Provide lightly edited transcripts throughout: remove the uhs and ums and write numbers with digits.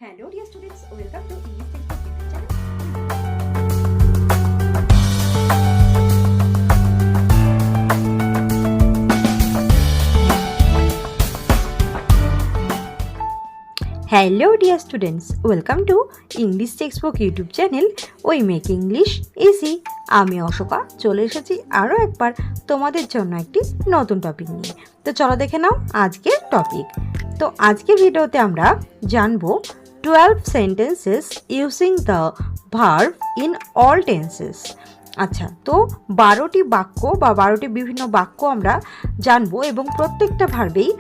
Hello dear students, welcome to English Textbook YouTube channel. Hello dear students, welcome to English Textbook YouTube channel. We make English easy. আমি অশোকা চলে এসেছি আরও একবার তোমাদের জন্য একটি নতুন টপিক নিয়ে। তো চলো দেখে নাও আজকের টপিক। তো আজকের ভিডিওতে আমরা জানবো 12 sentences using the verb in all tenses. আচ্ছা, তো 12টি বাক্য বা 12টি বিভিন্ন বাক্য আমরা জানবো এবং প্রত্যেকটা ভার্বেই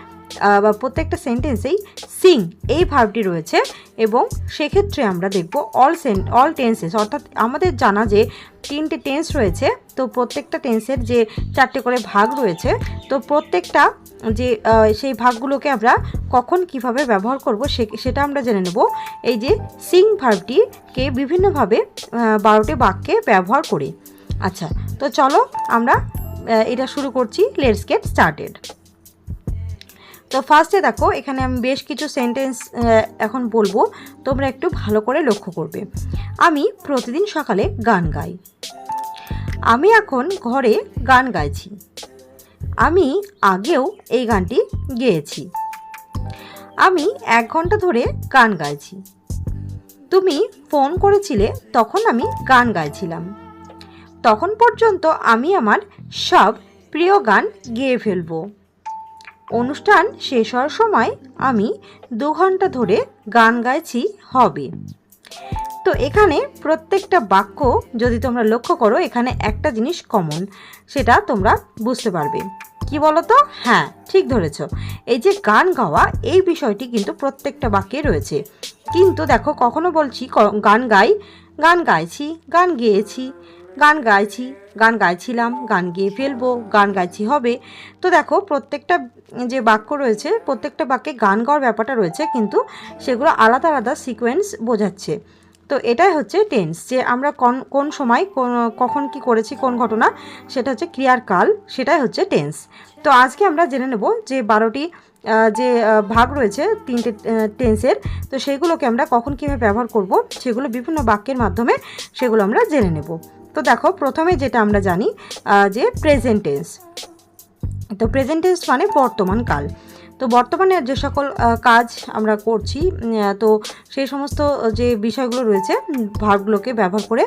বা প্রত্যেকটা সেন্টেন্সেই সিং এই ভার্বটি রয়েছে এবং সেক্ষেত্রে আমরা দেখব অল টেন্সেস, অর্থাৎ আমাদের জানা যে 3টে টেন্স রয়েছে। তো প্রত্যেকটা টেন্সের যে 4টে করে ভাগ রয়েছে, তো প্রত্যেকটা যে সেই ভাগগুলোকে আমরা কখন কিভাবে ব্যবহার করব সেটা আমরা জেনে নেব এই যে সিং ভার্বটিকে বিভিন্নভাবে 12টি বাক্যে ব্যবহার করে। আচ্ছা, তো চলো আমরা এটা শুরু করছি। Let's get started. তো ফার্স্টে দেখো, এখানে আমি বেশ কিছু সেন্টেন্স এখন বলবো, তোমরা একটু ভালো করে লক্ষ্য করবে। আমি প্রতিদিন সকালে গান গাই। আমি এখন ঘরে গান গাইছি। আমি আগেও এই গানটি গেয়েছি। আমি 1 ঘন্টা ধরে গান গাইছি। তুমি ফোন করেছিলে, তখন আমি গান গাইছিলাম। তখন পর্যন্ত আমি আমার সব প্রিয় গান গেয়ে ফেলবো। অনুষ্ঠান শেষ হওয়ার সময় আমি 2 ঘন্টা ধরে গান গাইছি হবে। তো এখানে প্রত্যেকটা বাক্য যদি তোমরা লক্ষ্য করো, এখানে একটা জিনিস কমন, সেটা তোমরা বুঝতে পারবে। কি বলো তো? হ্যাঁ, ঠিক ধরেছ। এই যে গান গাওয়া, এই বিষয়টি কিন্তু প্রত্যেকটা বাক্যে রয়েছে। কিন্তু দেখো, কখনো বলছি গান গাই, গান গাইছি, গান গেয়েছি, গান গাইছি, গান গাইছিলাম, গান গেয়ে ফেলবো, গান গাইছি হবে। তো দেখো, প্রত্যেকটা যে বাক্য রয়েছে, প্রত্যেকটা বাক্যে গান গাওয়ার ব্যাপারটা রয়েছে, কিন্তু সেগুলো আলাদা আলাদা সিকোয়েন্স বোঝাচ্ছে। তো এটাই হচ্ছে টেন্স, যে আমরা কোন সময় কখন কি করেছি, কোন ঘটনা, সেটা হচ্ছে ক্রিয়ার কাল, সেটাই হচ্ছে টেন্স। তো আজকে আমরা জেনে নেব যে 12টি যে ভাগ রয়েছে 3টে টেন্সের, তো সেইগুলোকে আমরা কখন কীভাবে ব্যবহার করব, সেগুলো বিভিন্ন বাক্যের মাধ্যমে সেগুলো আমরা জেনে নেব। তো দেখো, প্রথমে যেটা আমরা জানি যে প্রেজেন্ট টেন্স। তো প্রেজেন্ট টেন্স মানে বর্তমান কাল। তো বর্তমানে যে সকল কাজ আমরা করছি, তো সেই সমস্ত যে বিষয়গুলো রয়েছে ভার্বগুলোকে ব্যবহার করে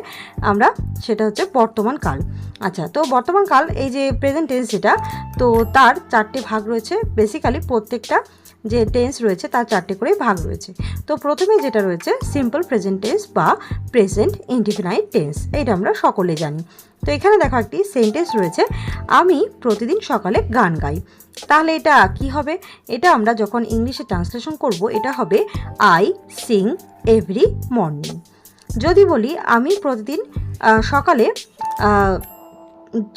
আমরা, সেটা হচ্ছে বর্তমান কাল। আচ্ছা, তো বর্তমান কাল, এই যে প্রেজেন্ট টেন্স যেটা, তো তার 4টে ভাগ রয়েছে। বেসিক্যালি প্রত্যেকটা যে টেন্স রয়েছে তার 4টে করে ভাগ রয়েছে। তো প্রথমে যেটা রয়েছে সিম্পল প্রেজেন্ট টেন্স বা প্রেজেন্ট ইনডিফিনাইট টেন্স, এইটা আমরা সকলে জানি। তো এখানে দেখো একটি সেন্টেন্স রয়েছে, আমি প্রতিদিন সকালে গান গাই। তাহলে এটা কি হবে? এটা আমরা যখন ইংলিশে ট্রান্সলেশন করব, এটা হবে আই সিং এভরি মর্নিং। যদি বলি আমি প্রতিদিন সকালে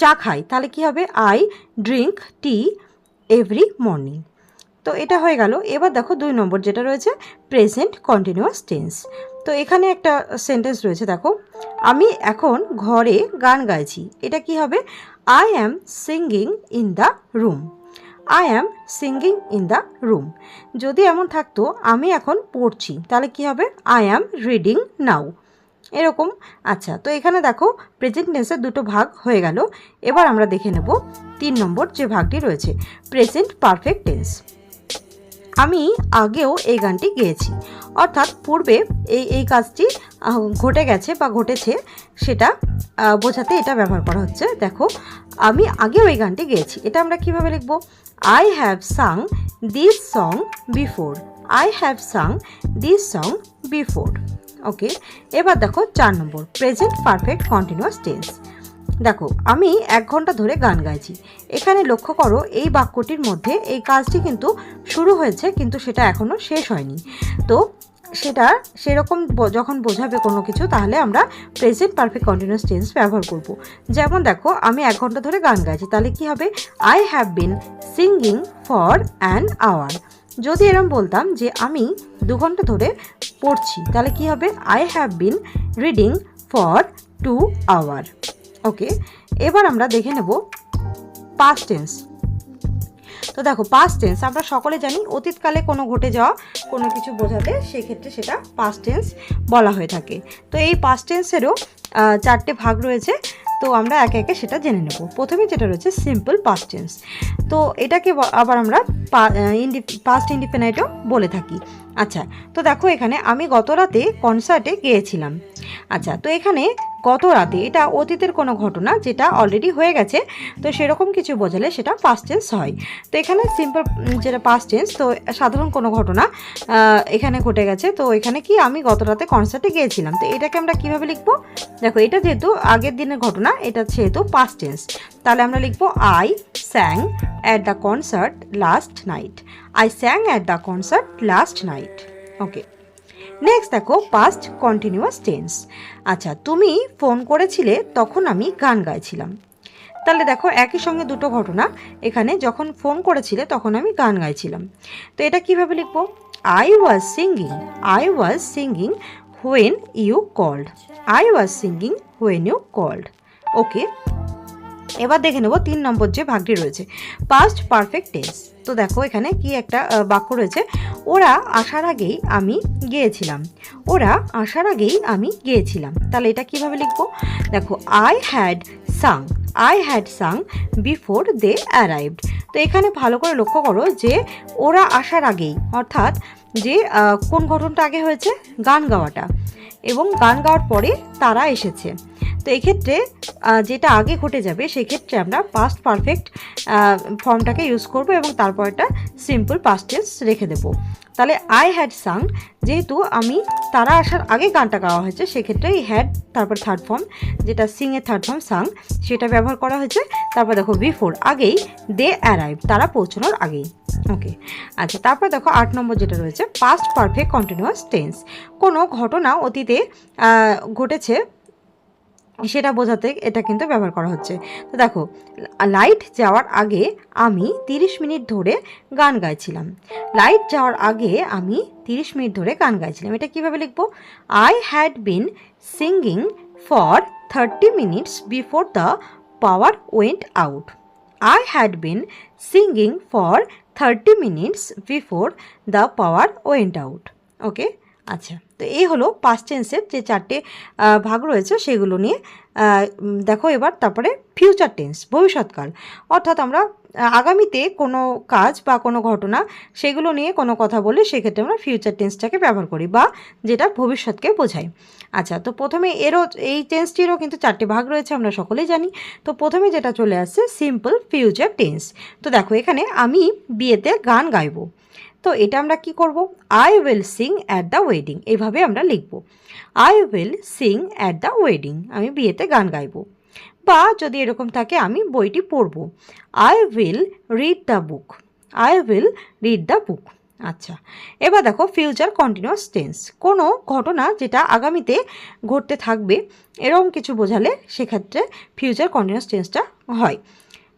চা খাই, তাহলে কি হবে? I drink tea every morning. তো এটা হয়ে গেল। এবার দেখো 2 নম্বর যেটা রয়েছে প্রেজেন্ট কন্টিনিউয়াস টেন্স। তো এখানে একটা সেন্টেন্স রয়েছে, দেখো, আমি এখন ঘরে গান গাইছি। এটা কি হবে? I am singing in the room. I am singing in the room. যদি এমন থাকতো আমি এখন পড়ছি, তাহলে কি হবে? আই অ্যাম রিডিং নাও, এরকম। আচ্ছা, তো এখানে দেখো প্রেজেন্ট টেন্সের 2টো ভাগ হয়ে গেল। এবার আমরা দেখে নেব 3 নম্বর যে ভাগটি রয়েছে প্রেজেন্ট পারফেক্ট টেন্স। আমি আগেও এই গানটি গেয়েছি, অর্থাৎ পূর্বে এই কাজটি ঘটে গেছে বা ঘটেছে, সেটা বোঝাতে এটা ব্যবহার করা হচ্ছে। দেখো, আমি আগেও এই গানটি গেয়েছি, এটা আমরা কিভাবে লিখব? I have sung this song before. I have sung this song before. Okay, এবার দেখো 4 number present perfect continuous tense. দেখো, আমি 1 ঘন্টা ধরে গান গাইছি। এখানে লক্ষ্য করো, এই বাক্যটির মধ্যে এই কাজটি কিন্তু শুরু হয়েছে, কিন্তু সেটা এখনও শেষ হয়নি। তো সেটা সেরকম যখন বোঝাবে কোনো কিছু, তাহলে আমরা প্রেজেন্ট পারফেক্ট কন্টিনিউয়াস টেন্স ব্যবহার করব। যেমন দেখো, আমি 1 ঘন্টা ধরে গান গাইছি, তাহলে কি হবে? I have been singing for an hour. যদি এরকম বলতাম যে আমি 2 ঘন্টা ধরে পড়ছি, তাহলে কি হবে? I have been reading for 2 hour. Okay, এবার আমরা দেখে নেব পাস্ট টেন্স। তো দেখো পাস্ট টেন্স আমরা সকলে জানি অতীতকালে কোনো ঘটে যাওয়া কোনো কিছু বোঝাতে সেক্ষেত্রে সেটা পাস্ট টেন্স বলা হয়ে থাকে। তো এই পাস্ট টেন্সেরও 4টে ভাগ রয়েছে, তো আমরা একে একে সেটা জেনে নেব। প্রথমে যেটা রয়েছে সিম্পল পাস্ট টেন্স, তো এটাকে আবার আমরা পাস্ট ইনডিফিনাইটও বলে থাকি। আচ্ছা, তো দেখো এখানে আমি গত রাতে কনসার্টে গিয়েছিলাম। আচ্ছা, তো এখানে গত রাতে এটা অতীতের কোনো ঘটনা যেটা অলরেডি হয়ে গেছে, তো সেরকম কিছু বোঝালে সেটা পাস্ট টেন্স হয়। তো এখানে সিম্পল যেটা পাস্ট টেন্স, তো সাধারণ কোনো ঘটনা এখানে ঘটে গেছে, তো এখানে কি আমি গত রাতে কনসার্টে গিয়েছিলাম, তো এটাকে আমরা কিভাবে লিখবো? দেখো এটা যেহেতু আগের দিনের ঘটনা, এটা যেহেতু পাস্ট টেন্স, তাহলে আমরা লিখবো I স্যাং at the concert last night. I স্যাং at the concert last night. Okay, next দেখো পাস্ট কন্টিনিউয়াস টেন্স। আচ্ছা, তুমি ফোন করেছিলে তখন আমি গান গাইছিলাম। তাহলে দেখো একই সঙ্গে দুটো ঘটনা, এখানে যখন ফোন করেছিলে তখন আমি গান গাইছিলাম। তো এটা কিভাবে লিখবো? I was singing when you called. I was singing when you called. Okay, এবার দেখে নেব 3 নম্বর যে ভাগটি রয়েছে পাস্ট পারফেক্ট টেন্স। তো দেখো এখানে কি একটা বাক্য রয়েছে, ওরা আসার আগেই আমি গিয়েছিলাম। ওরা আসার আগেই আমি গিয়েছিলাম। তাহলে এটা কিভাবে লিখবো? দেখো I had sung before they arrived. তো এখানে ভালো করে লক্ষ্য করো যে ওরা আসার আগেই, অর্থাৎ যে কোন ঘটনাটা আগে হয়েছে? গান গাওয়াটা, এবং গান গাওয়ার পরে তারা এসেছে। তো এক্ষেত্রে যেটা আগে ঘটে যাবে সেক্ষেত্রে আমরা পাস্ট পারফেক্ট ফর্মটাকে ইউজ করব এবং তারপর একটা সিম্পল পাস্ট টেন্স রেখে দেবো। তাহলে আই হ্যাড সাং, যেহেতু আমি তারা আসার আগে গানটা গাওয়া হয়েছে সেক্ষেত্রে এই হ্যাড তারপর থার্ড ফর্ম, যেটা সিংয়ের থার্ড ফর্ম সাং, সেটা ব্যবহার করা হয়েছে। তারপর দেখো বিফোর, আগেই, দে অ্যারাইভ, তারা পৌঁছানোর আগেই। ওকে, আচ্ছা, তারপর দেখো 8 নম্বর যেটা রয়েছে পাস্ট পারফেক্ট কন্টিনিউয়াস টেন্স। কোনো ঘটনা অতীতে ঘটেছে সেটা বোঝাতে এটা কিন্তু ব্যবহার করা হচ্ছে। তো দেখো লাইট যাওয়ার আগে আমি 30 মিনিট ধরে গান গাইছিলাম। লাইট যাওয়ার আগে আমি 30 মিনিট ধরে গান গাইছিলাম। এটা কিভাবে লিখবো? I had been singing for 30 minutes before the power went out. I had been singing for 30 minutes before the power went out. Okay, আচ্ছা, তো এই হলো পাস্ট টেন্সের যে 4টে ভাগ রয়েছে সেগুলো নিয়ে। দেখো এবার তারপরে ফিউচার টেন্স, ভবিষ্যৎকাল, অর্থাৎ আমরা আগামীতে কোনো কাজ বা কোনো ঘটনা সেগুলো নিয়ে কোনো কথা বলে সেক্ষেত্রে আমরা ফিউচার টেন্সটাকে ব্যবহার করি, বা যেটা ভবিষ্যৎকে বোঝায়। আচ্ছা, তো প্রথমে এই টেন্সটিরও কিন্তু 4টে ভাগ রয়েছে, আমরা সকলেই জানি। তো প্রথমে যেটা চলে আসছে সিম্পল ফিউচার টেন্স। তো দেখো এখানে আমি বিয়েতে গান গাইবো, তো এটা আমরা কি করব? I will sing at the wedding, এভাবে আমরা লিখব। I will sing at the wedding, আমি বিয়েতে গান গাইব। বা যদি এরকম থাকে আমি বইটি পড়ব, I will read the book. I will read the book. আচ্ছা, এবার দেখো ফিউচার কন্টিনিউয়াস টেন্স, কোনো ঘটনা যেটা আগামীতে ঘটতে থাকবে এরকম কিছু বোঝালে সেক্ষেত্রে ফিউচার কন্টিনিউয়াস টেন্সটা হয়।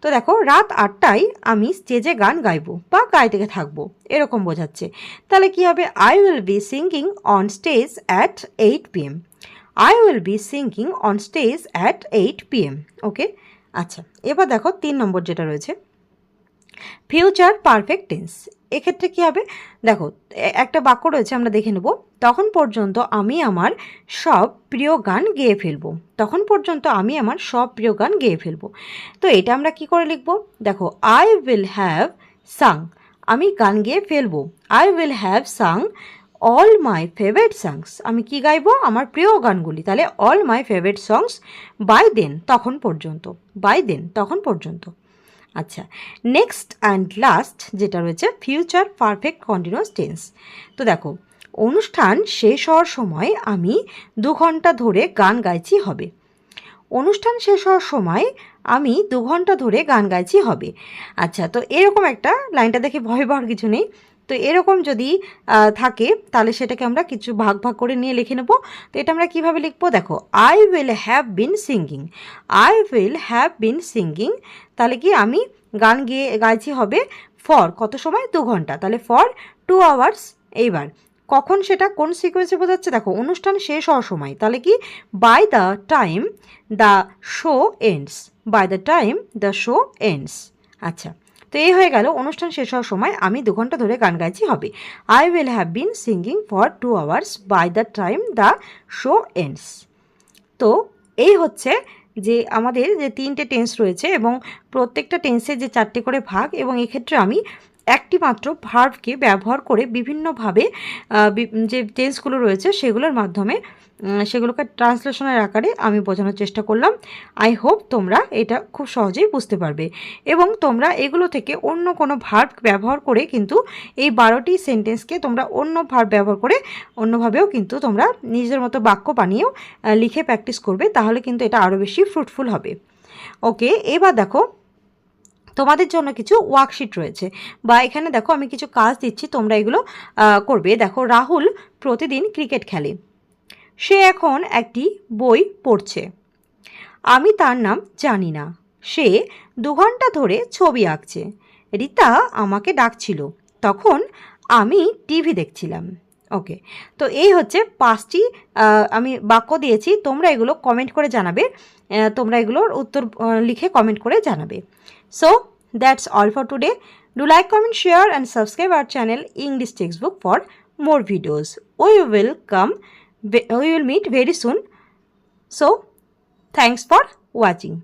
তো দেখো রাত 8টায় আমি স্টেজে গান গাইবো বা গাইতে থাকবো, এরকম বোঝাচ্ছে। তাহলে কি হবে? I will be singing on stage at 8 PM। I will be singing on stage at 8 PM। ওকে, আচ্ছা, এবার দেখো 3 নম্বর যেটা রয়েছে ফিউচার পারফেক্ট টেন্স। এক্ষেত্রে কী হবে? দেখো একটা বাক্য রয়েছে, আমরা দেখে নেব। তখন পর্যন্ত আমি আমার সব প্রিয় গান গেয়ে ফেলবো। তখন পর্যন্ত আমি আমার সব প্রিয় গান গেয়ে ফেলবো। তো এটা আমরা কি করে লিখব? দেখো আই উইল হ্যাভ সাং, আমি গান গেয়ে ফেলবো। I will have sung all my favourite songs, আমি কি গাইবো? আমার প্রিয় গানগুলি। তাহলে all my favourite songs by then, তখন পর্যন্ত। বাই দেন, তখন পর্যন্ত। আচ্ছা, নেক্সট অ্যান্ড লাস্ট যেটা রয়েছে ফিউচার পারফেক্ট কন্টিনিউয়াস টেন্স। তো দেখো অনুষ্ঠান শেষ হওয়ার সময় আমি 2 ঘন্টা ধরে গান গাইছি হবে। অনুষ্ঠান শেষ হওয়ার সময় আমি 2 ঘন্টা ধরে গান গাইছি হবে। আচ্ছা, তো এরকম একটা, লাইনটা দেখে ভয় পাওয়ার কিছু নেই। তো এরকম যদি থাকে তাহলে সেটাকে আমরা কিছু ভাগ ভাগ করে নিয়ে লিখে নেব। তো এটা আমরা কিভাবে লিখবো? দেখো I will have been singing. I will have been singing, তাহলে কি আমি গান গাইছি হবে ফর কত সময়? 2 ঘন্টা, তাহলে ফর 2 আওয়ার্স। এইবার কখন, সেটা কোন সিকোয়েন্সে বোঝাচ্ছে? দেখো অনুষ্ঠান শেষ হওয়ার সময়, তাহলে কি by the time the show ends. By the time the show ends. আচ্ছা, তো তো এই হয়ে গেল অনুষ্ঠান শেষ হওয়ার সময় আমি 2 ঘন্টা ধরে গান গাইছি হবে। I will have been singing for 2 hours by the time the show ends. তো এই হচ্ছে যে আমাদের যে 3টে টেন্স রয়েছে এবং প্রত্যেকটা টেন্সের যে 4টে করে ভাগ, এবং এক্ষেত্রে আমি একটি মাত্র ভার্বকে ব্যবহার করে বিভিন্নভাবে যে টেন্সগুলো রয়েছে সেগুলোর মাধ্যমে সেগুলোকে ট্রান্সলেশনের আকারে আমি বোঝানোর চেষ্টা করলাম। আই হোপ তোমরা এটা খুব সহজেই বুঝতে পারবে এবং তোমরা এগুলো থেকে অন্য কোনো ভার্ব ব্যবহার করে কিন্তু এই 12টি সেন্টেন্সকে তোমরা অন্য ভার্ব ব্যবহার করে অন্যভাবেও কিন্তু তোমরা নিজের মতো বাক্য বানিয়েও লিখে প্র্যাকটিস করবে, তাহলে কিন্তু এটা আরও বেশি ফ্রুটফুল হবে। ওকে, এবার দেখো তোমাদের জন্য কিছু ওয়ার্কশিট রয়েছে, বা এখানে দেখো আমি কিছু কাজ দিচ্ছি, তোমরা এগুলো করবে। দেখো, রাহুল প্রতিদিন ক্রিকেট খেলে। সে এখন একটি বই পড়ছে। আমি তার নাম জানি না। সে 2 ঘন্টা ধরে ছবি আঁকছে। রীতা আমাকে ডাকছিল, তখন আমি টিভি দেখছিলাম। ওকে, তো এই হচ্ছে 5টি আমি বাক্য দিয়েছি, তোমরা এগুলো কমেন্ট করে জানাবে, তোমরা এগুলোর উত্তর লিখে কমেন্ট করে জানাবে। So that's all for today. Do like, comment, share and subscribe our channel English textbook for more videos. We will meet very soon. So, thanks for watching.